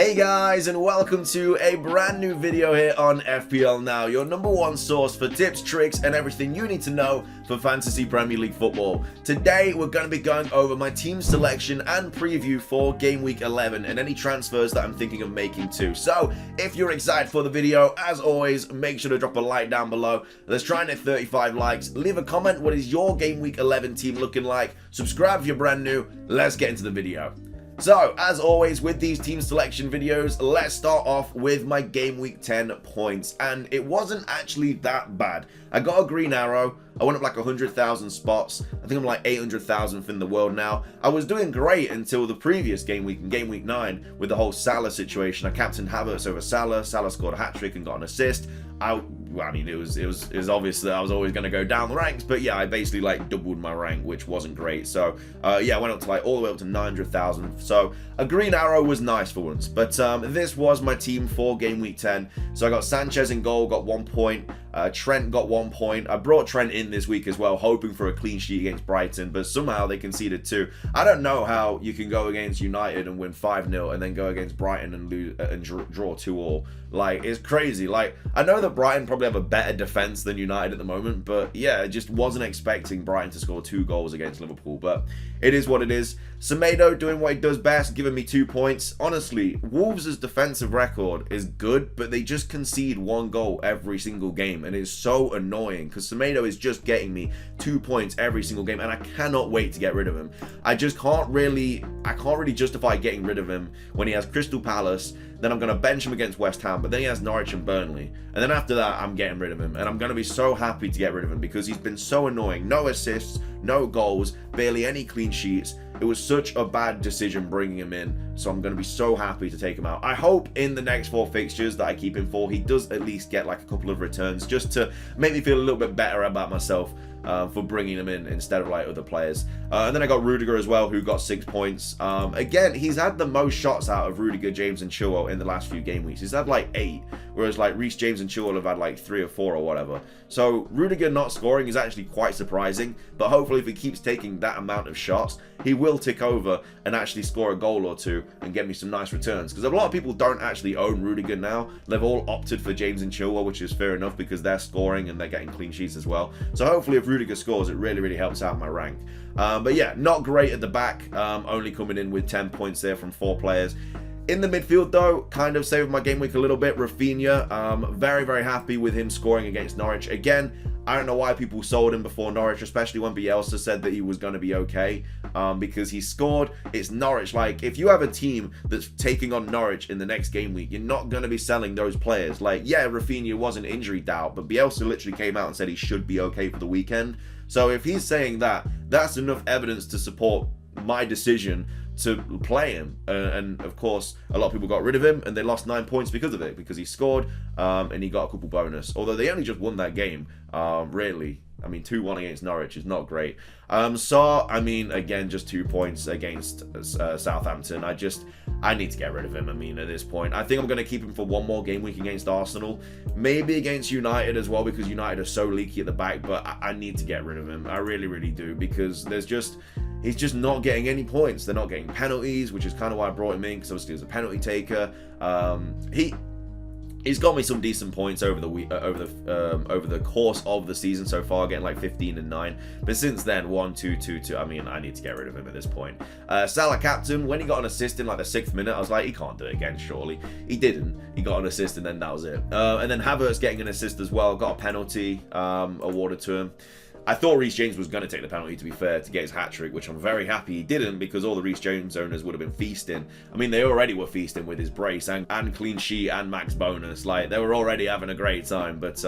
Hey guys, and welcome to a brand new video here on FPL Now, your #1 source for tips, tricks, and everything you need to know for Fantasy Premier League football. Today, we're going to be going over my team selection and preview for Game Week 11 and any transfers that I'm thinking of making too. So, if you're excited for the video, as always, make sure to drop a like down below. Let's try and hit 35 likes. Leave a comment, what is your Game Week 11 team looking like? Subscribe if you're brand new. Let's get into the video. So, as always, with these team selection videos, let's start off with my Game Week 10 points. And it wasn't actually that bad. I got a green arrow. I went up like 100,000 spots. I think I'm like 800,000th in the world now. I was doing great until the previous game week, in Game Week 9, with the whole Salah situation. I captained Havertz over Salah. Salah scored a hat-trick and got an assist. I mean, it was obvious that I was always going to go down the ranks, but yeah, I basically like doubled my rank, which wasn't great. So yeah, I went up to like all the way up to 900,000. So a green arrow was nice for once. But this was my team for Game Week 10. So I got Sanchez in goal, got 1 point. Trent got 1 point. I brought Trent in this week as well, hoping for a clean sheet against Brighton, but somehow they conceded 2. I don't know how you can go against United and win 5-0 and then go against Brighton and lose and draw 2-2. Like, it's crazy. Like, I know that Brighton probably have a better defense than United at the moment, but yeah, I just wasn't expecting Brighton to score 2 goals against Liverpool, but it is what it is. Semedo doing what he does best, giving me 2 points. Honestly, Wolves' defensive record is good, but they just concede 1 goal every single game, and it's so annoying because Semedo is just getting me 2 points every single game, and I cannot wait to get rid of him. I can't really justify getting rid of him when he has Crystal Palace. Then I'm going to bench him against West Ham, but then he has Norwich and Burnley. And then after that, I'm getting rid of him. And I'm going to be so happy to get rid of him because he's been so annoying. No assists, no goals, barely any clean sheets. It was such a bad decision bringing him in. So I'm going to be so happy to take him out. I hope in the next 4 fixtures that I keep him for, he does at least get like a couple of returns just to make me feel a little bit better about myself. For bringing him in instead of like other players. And then I got Rudiger as well, who got 6 points. Again, he's had the most shots out of Rudiger, James, and Chilwell in the last few game weeks. He's had like 8, whereas like Reece James and Chilwell have had like 3 or 4 or whatever. So Rudiger not scoring is actually quite surprising, but hopefully if he keeps taking that amount of shots, he will tick over and actually score a goal or 2 and get me some nice returns. Because a lot of people don't actually own Rudiger now. They've all opted for James and Chilwell, which is fair enough because they're scoring and they're getting clean sheets as well. So hopefully if Rudiger scores, it really helps out my rank. But yeah, not great at the back, only coming in with 10 points there from 4 players. In the midfield though, kind of saved my game week a little bit. Rafinha, very happy with him scoring against Norwich. Again, I don't know why people sold him before Norwich, especially when Bielsa said that he was going to be okay, because he scored. It's Norwich. Like, if you have a team that's taking on Norwich in the next game week, you're not going to be selling those players. Like, yeah, Rafinha was an injury doubt, but Bielsa literally came out and said he should be okay for the weekend. So if he's saying that, that's enough evidence to support my decision to play him. And of course, a lot of people got rid of him and they lost 9 points because of it, because he scored and he got a couple bonus. Although they only just won that game, really. I mean, 2-1 against Norwich is not great. So, I mean, again, just 2 points against Southampton. I need to get rid of him. I mean, at this point, I think I'm going to keep him for 1 more game week against Arsenal. Maybe against United as well, because United are so leaky at the back. But I need to get rid of him. I really do, because he's just not getting any points. They're not getting penalties, which is kind of why I brought him in, because obviously he's a penalty taker. He's got me some decent points over the course of the season so far, getting like 15 and 9. But since then, 1, 2, 2, 2. I mean, I need to get rid of him at this point. Salah captain, when he got an assist in like the 6th minute, I was like, he can't do it again, surely. He didn't. He got an assist and then that was it. And then Havertz getting an assist as well, got a penalty awarded to him. I thought Reece James was going to take the penalty, to be fair, to get his hat-trick, which I'm very happy he didn't, because all the Reece James owners would have been feasting. I mean, they already were feasting with his brace and clean sheet and max bonus. Like, they were already having a great time, but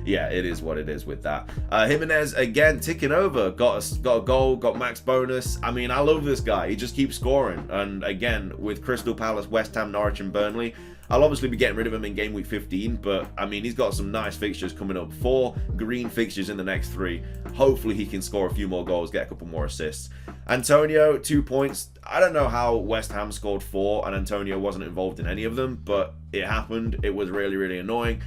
yeah, it is what it is with that. Jimenez, again, ticking over. Got a goal, got max bonus. I mean, I love this guy. He just keeps scoring. And again, with Crystal Palace, West Ham, Norwich and Burnley, I'll obviously be getting rid of him in game week 15, but I mean, he's got some nice fixtures coming up. 4 green fixtures in the next 3. Hopefully he can score a few more goals, get a couple more assists. Antonio, 2 points. I don't know how West Ham scored 4 and Antonio wasn't involved in any of them, but it happened. It was really annoying.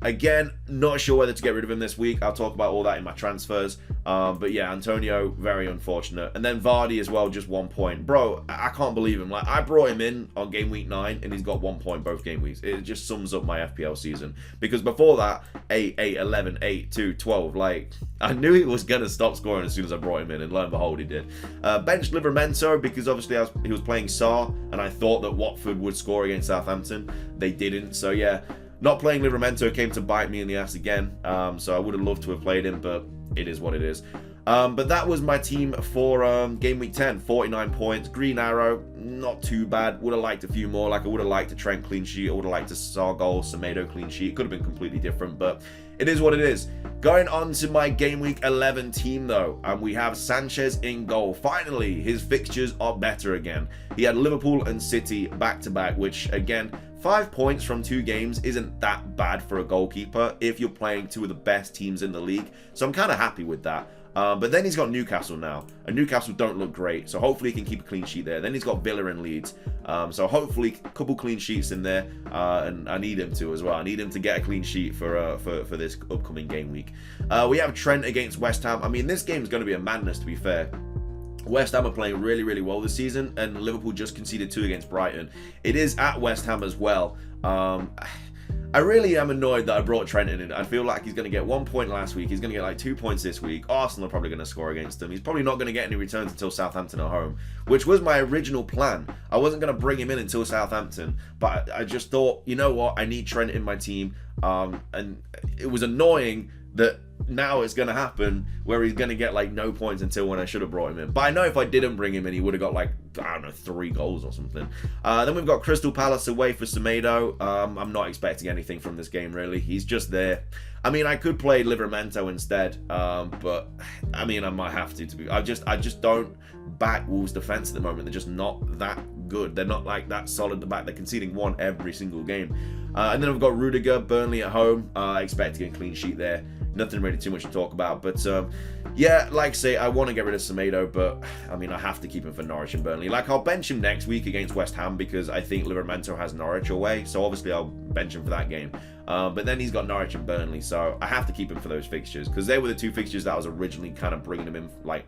Again, not sure whether to get rid of him this week. I'll talk about all that in my transfers. But yeah, Antonio, very unfortunate. And then Vardy as well, just 1 point. Bro, I can't believe him. Like, I brought him in on game week 9, and he's got 1 point both game weeks. It just sums up my FPL season. Because before that, 8, 8, 11, 8, 2, 12. Like, I knew he was going to stop scoring as soon as I brought him in, and lo and behold, he did. Bench Livramento, because obviously he was playing Sarr, and I thought that Watford would score against Southampton. They didn't, so yeah. Not playing Livramento came to bite me in the ass again, so I would have loved to have played him, but it is what it is. But that was my team for Game Week 10, 49 points. Green Arrow, not too bad. Would have liked a few more, like I would have liked a Trent clean sheet, I would have liked a Sarr goal, Semedo clean sheet. It could have been completely different, but it is what it is. Going on to my Game Week 11 team though, and we have Sanchez in goal. Finally, his fixtures are better again. He had Liverpool and City back-to-back, which again, 5 points from 2 games isn't that bad for a goalkeeper if you're playing 2 of the best teams in the league. So I'm kind of happy with that. But then he's got Newcastle now, and Newcastle don't look great, so hopefully he can keep a clean sheet there. Then he's got Villa and Leeds, so hopefully a couple clean sheets in there, and I need him to as well. I need him to get a clean sheet for this upcoming game week. We have Trent against West Ham. I mean, this game is going to be a madness, to be fair. West Ham are playing really, really well this season, and Liverpool just conceded 2 against Brighton. It is at West Ham as well. I really am annoyed that I brought Trent in. I feel like he's going to get 1 point last week. He's going to get like 2 points this week. Arsenal are probably going to score against him. He's probably not going to get any returns until Southampton are home, which was my original plan. I wasn't going to bring him in until Southampton, but I just thought, you know what? I need Trent in my team. And it was annoying that now it's going to happen where he's going to get like no points until when I should have brought him in. But I know if I didn't bring him in, he would have got like, I don't know, 3 goals or something. Then we've got Crystal Palace away for Semedo. I'm not expecting anything from this game, really. He's just there. I mean, I could play Livramento instead, but I mean, I might have to be. I just don't back Wolves' defense at the moment. They're just not that good. They're not like that solid at the back. They're conceding 1 every single game. And then we've got Rudiger, Burnley at home. I expect to get a clean sheet there. Nothing really too much to talk about, but yeah, like I say, I want to get rid of Semedo, but I mean, I have to keep him for Norwich and Burnley. Like, I'll bench him next week against West Ham because I think Livramento has Norwich away, so obviously I'll bench him for that game. But then he's got Norwich and Burnley, so I have to keep him for those fixtures because they were the 2 fixtures that I was originally kind of bringing him in, like,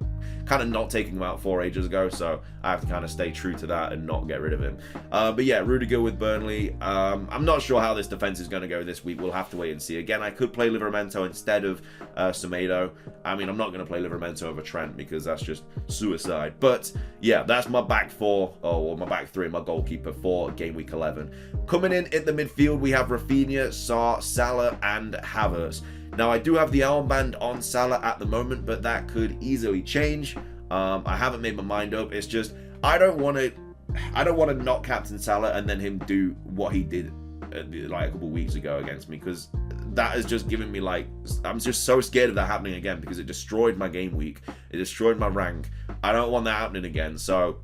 kind of not taking him out 4 ages ago, so I have to kind of stay true to that and not get rid of him. But yeah, Rudiger with Burnley. I'm not sure how this defense is going to go this week. We'll have to wait and see. Again, I could play Livramento instead of Semedo. I mean, I'm not going to play Livramento over Trent because that's just suicide. But yeah, that's my back 4, or my back 3, my goalkeeper for Game Week 11. Coming in at the midfield, we have Rafinha, Sarr, Salah, and Havertz. Now, I do have the armband on Salah at the moment, but that could easily change. I haven't made my mind up. It's just I don't want to not captain Salah and then him do what he did like a couple of weeks ago against me, because that has just given me, like, I'm just so scared of that happening again because it destroyed my game week. It destroyed my rank. I don't want that happening again. So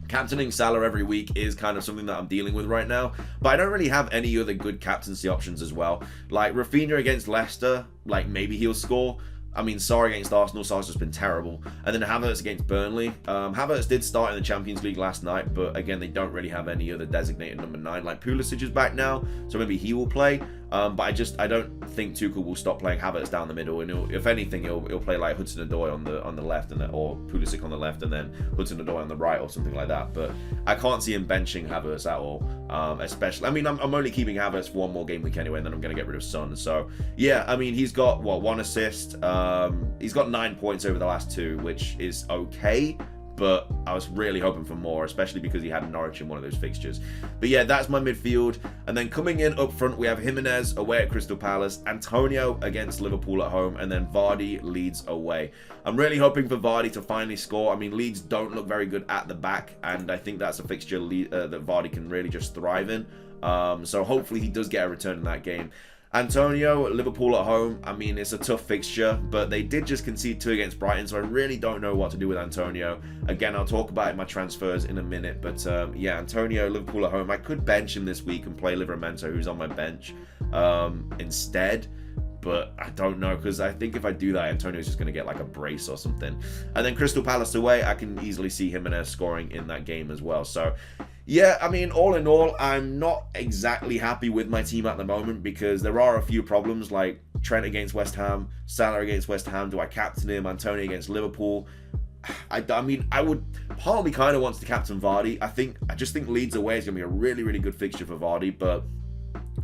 captaining Salah every week is kind of something that I'm dealing with right now, but I don't really have any other good captaincy options as well. Like Rafinha against Leicester, like maybe he'll score. I mean, Sarr against Arsenal, Sarr's just been terrible. And then Havertz against Burnley. Havertz did start in the Champions League last night, but again, they don't really have any other designated number 9. Like Pulisic is back now, so maybe he will play. But I don't think Tuchel will stop playing Havertz down the middle, and if anything, he'll play like Hudson-Odoi on the left, and or Pulisic on the left, and then Hudson-Odoi on the right, or something like that. But I can't see him benching Havertz at all. Especially, I mean, I'm only keeping Havertz for 1 more game week anyway, and then I'm going to get rid of Son. So yeah, I mean, he's got 1 assist. He's got 9 points over the last 2, which is okay. But I was really hoping for more, especially because he had Norwich in one of those fixtures. But yeah, that's my midfield. And then coming in up front, we have Jimenez away at Crystal Palace, Antonio against Liverpool at home, and then Vardy, Leeds away. I'm really hoping for Vardy to finally score. I mean, Leeds don't look very good at the back, and I think that's a fixture that Vardy can really just thrive in. So hopefully he does get a return in that game. Antonio, Liverpool at home. I mean, it's a tough fixture, but they did just concede 2 against Brighton, so I really don't know what to do with Antonio. Again, I'll talk about it in my transfers in a minute, but yeah, Antonio, Liverpool at home. I could bench him this week and play Livramento, who's on my bench, instead. But I don't know, because I think if I do that, Antonio's just going to get like a brace or something. And then Crystal Palace away, I can easily see Jimenez scoring in that game as well. So Yeah, I mean, all in all, I'm not exactly happy with my team at the moment because there are a few problems like Trent against West Ham, Salah against West Ham. Do I captain him? Antonio against Liverpool. I mean, I would. Part of me kind of wants to captain Vardy. I just think Leeds away is going to be a really, really good fixture for Vardy, but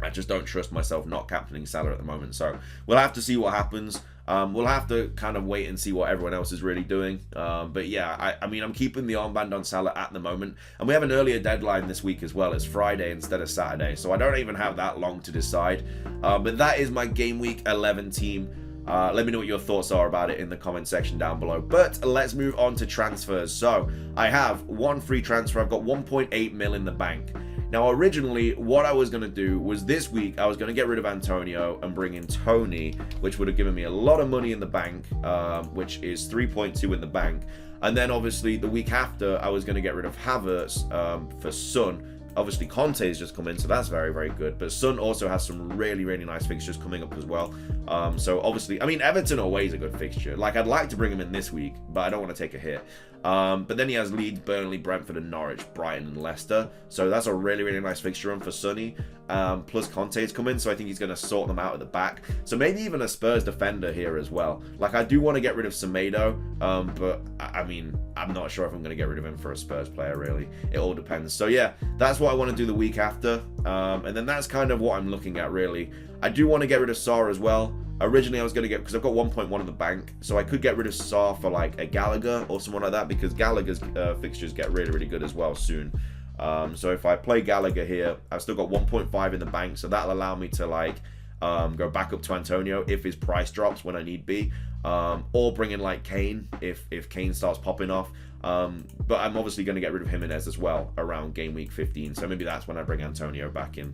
I just don't trust myself not captaining Salah at the moment. So we'll have to see what happens. We'll have to kind of wait and see what everyone else is really doing. But yeah, I mean, I'm keeping the armband on Salah at the moment. And we have an earlier deadline this week as well. It's Friday instead of Saturday. So I don't even have that long to decide. But that is my Game Week 11 team. Let me know what your thoughts are about it in the comment section down below. But let's move on to transfers. So I have one free transfer. I've got 1.8 mil in the bank. Now, originally, what I was going to do was this week, I was going to get rid of Antonio and bring in Tony, which would have given me a lot of money in the bank, which is 3.2 in the bank. And then, obviously, the week after, I was going to get rid of Havertz for Son. Obviously, Conte's just come in, so that's very, very good. But Son also has some really, really nice fixtures coming up as well. So, obviously, I mean, Everton away is a good fixture. Like, I'd like to bring him in this week, but I don't want to take a hit. But then he has Leeds, Burnley, Brentford, and Norwich, Brighton, and Leicester. So that's a really, really nice fixture run for Sonny. Plus Conte's come in, so I think he's going to sort them out at the back. So maybe even a Spurs defender here as well. Like, I do want to get rid of Semedo, but I mean, I'm not sure if I'm going to get rid of him for a Spurs player, really. It all depends. So yeah, that's what I want to do the week after. And then that's kind of what I'm looking at, really. I do want to get rid of Sarr as well. Originally, I was going to get, because I've got 1.1 in the bank, so I could get rid of Sarr for like a Gallagher or someone like that, because Gallagher's fixtures get really, really good as well soon. So if I play Gallagher here, I've still got 1.5 in the bank, so that'll allow me to like go back up to Antonio if his price drops when I need be, or bring in like Kane if Kane starts popping off. But I'm obviously going to get rid of Jimenez as well around game week 15, so maybe that's when I bring Antonio back in.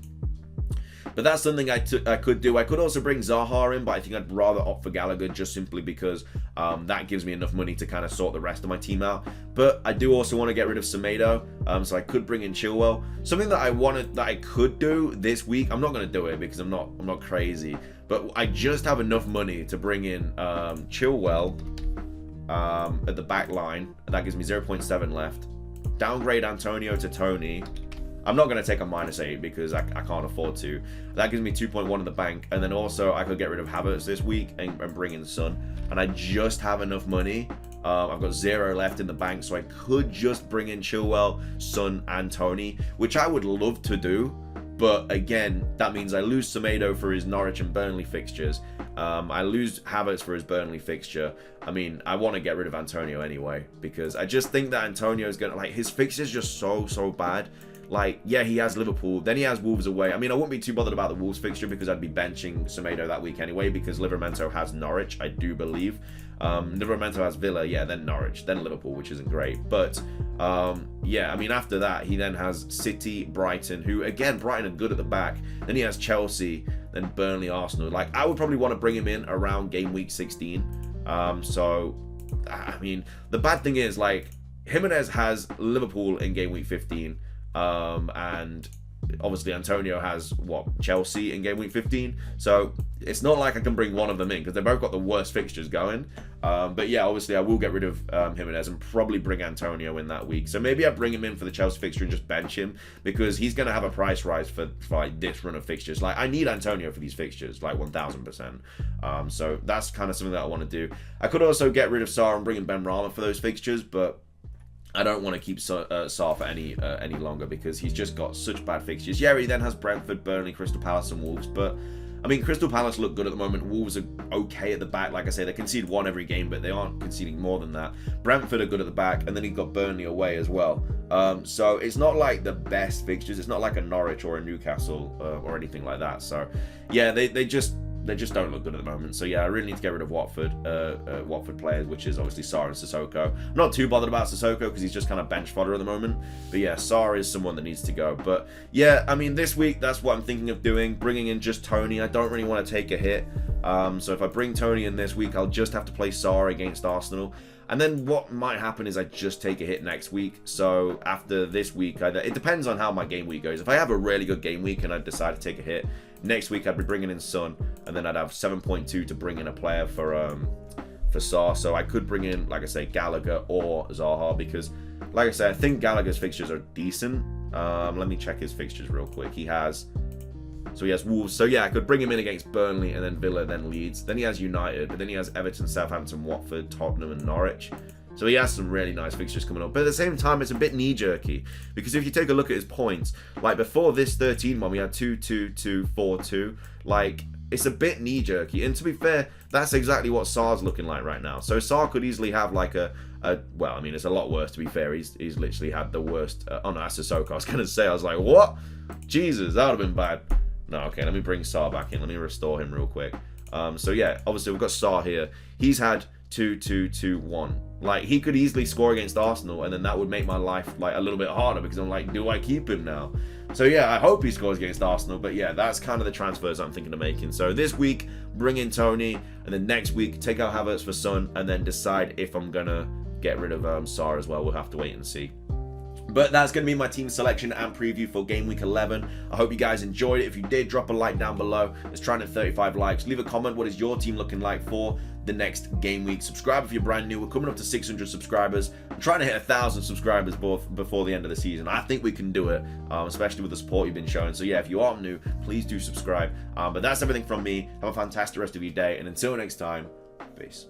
But that's something I could do. I could also bring Zaha in, but I think I'd rather opt for Gallagher just simply because that gives me enough money to kind of sort the rest of my team out. But I do also want to get rid of Semedo, so I could bring in Chilwell. Something that I could do this week. I'm not going to do it because I'm not crazy, but I just have enough money to bring in Chilwell at the back line. That gives me 0.7 left. Downgrade Antonio to Tony. I'm not going to take a -8 because I can't afford to. That gives me 2.1 in the bank. And then also I could get rid of Havertz this week and bring in Son. And I just have enough money. I've got 0 left in the bank, so I could just bring in Chilwell, Son, and Tony, which I would love to do. But again, that means I lose Semedo for his Norwich and Burnley fixtures. I lose Havertz for his Burnley fixture. I mean, I want to get rid of Antonio anyway, because I just think that Antonio is going to, like, his fixture's just so bad. Like, yeah, he has Liverpool, then he has Wolves away. I mean, I wouldn't be too bothered about the Wolves fixture because I'd be benching Semedo that week anyway, because Livramento has Norwich, I do believe. Livramento has Villa, yeah, then Norwich, then Liverpool, which isn't great. But, yeah, I mean, after that, he then has City, Brighton, who, again, Brighton are good at the back. Then he has Chelsea, then Burnley, Arsenal. Like, I would probably want to bring him in around game week 16. So, I mean, the bad thing is, like, Jimenez has Liverpool in game week 15. And obviously Antonio has Chelsea in game week 15, so it's not like I can bring one of them in because they both got the worst fixtures going. But yeah, obviously I will get rid of Jimenez and probably bring Antonio in that week. So maybe I bring him in for the Chelsea fixture and just bench him because he's going to have a price rise for like this run of fixtures. Like, I need Antonio for these fixtures, like 1000%. So that's kind of something that I want to do. I could also get rid of Sarr and bring in Ben Rama for those fixtures, but I don't want to keep Sarr for any longer because he's just got such bad fixtures. Yeah, he then has Brentford, Burnley, Crystal Palace, and Wolves. But, I mean, Crystal Palace look good at the moment. Wolves are okay at the back. Like I say, they concede 1 every game, but they aren't conceding more than that. Brentford are good at the back, and then he's got Burnley away as well. So it's not like the best fixtures. It's not like a Norwich or a Newcastle or anything like that. So, yeah, they just don't look good at the moment. So yeah, I really need to get rid of Watford players, which is obviously Sarr and Sissoko. I'm not too bothered about Sissoko because he's just kind of bench fodder at the moment. But yeah, Sarr is someone that needs to go. But yeah, I mean, this week, that's what I'm thinking of doing, bringing in just Tony. I don't really want to take a hit. So if I bring Tony in this week, I'll just have to play Sarr against Arsenal. And then what might happen is I just take a hit next week. So after this week, it depends on how my game week goes. If I have a really good game week and I decide to take a hit, next week I'd be bringing in Son, and then I'd have 7.2 to bring in a player for Sarr. So I could bring in, like I say, Gallagher or Zaha because, like I say, I think Gallagher's fixtures are decent. Let me check his fixtures real quick. He has Wolves. So yeah, I could bring him in against Burnley and then Villa, then Leeds. Then he has United, but then he has Everton, Southampton, Watford, Tottenham, and Norwich. So he has some really nice fixtures coming up. But at the same time, it's a bit knee-jerky. Because if you take a look at his points, like before this 13 one, we had 2-2-2, 4-2. Like, it's a bit knee-jerky. And to be fair, that's exactly what Sar's looking like right now. So Sar could easily have like well, I mean, it's a lot worse, to be fair. He's literally had the worst. Oh no, that's Sissoko. I was going to say, I was like, what? Jesus, that would have been bad. No, okay, let me bring Sar back in. Let me restore him real quick. So yeah, obviously we've got Sar here. He's had 2-2-2-1. Like, he could easily score against Arsenal, and then that would make my life like a little bit harder, because I'm like, do I keep him now? So yeah, I hope he scores against Arsenal, but yeah, that's kind of the transfers I'm thinking of making. So this week, bring in Tony, and then next week, take out Havertz for Son, and then decide if I'm gonna get rid of Sar as well. We'll have to wait and see. But that's going to be my team selection and preview for Game Week 11. I hope you guys enjoyed it. If you did, drop a like down below. Let's try and hit 35 likes. Leave a comment. What is your team looking like for the next game week? Subscribe if you're brand new. We're coming up to 600 subscribers. I'm trying to hit 1,000 subscribers before the end of the season. I think we can do it, especially with the support you've been showing. So yeah, if you are new, please do subscribe. But that's everything from me. Have a fantastic rest of your day. And until next time, peace.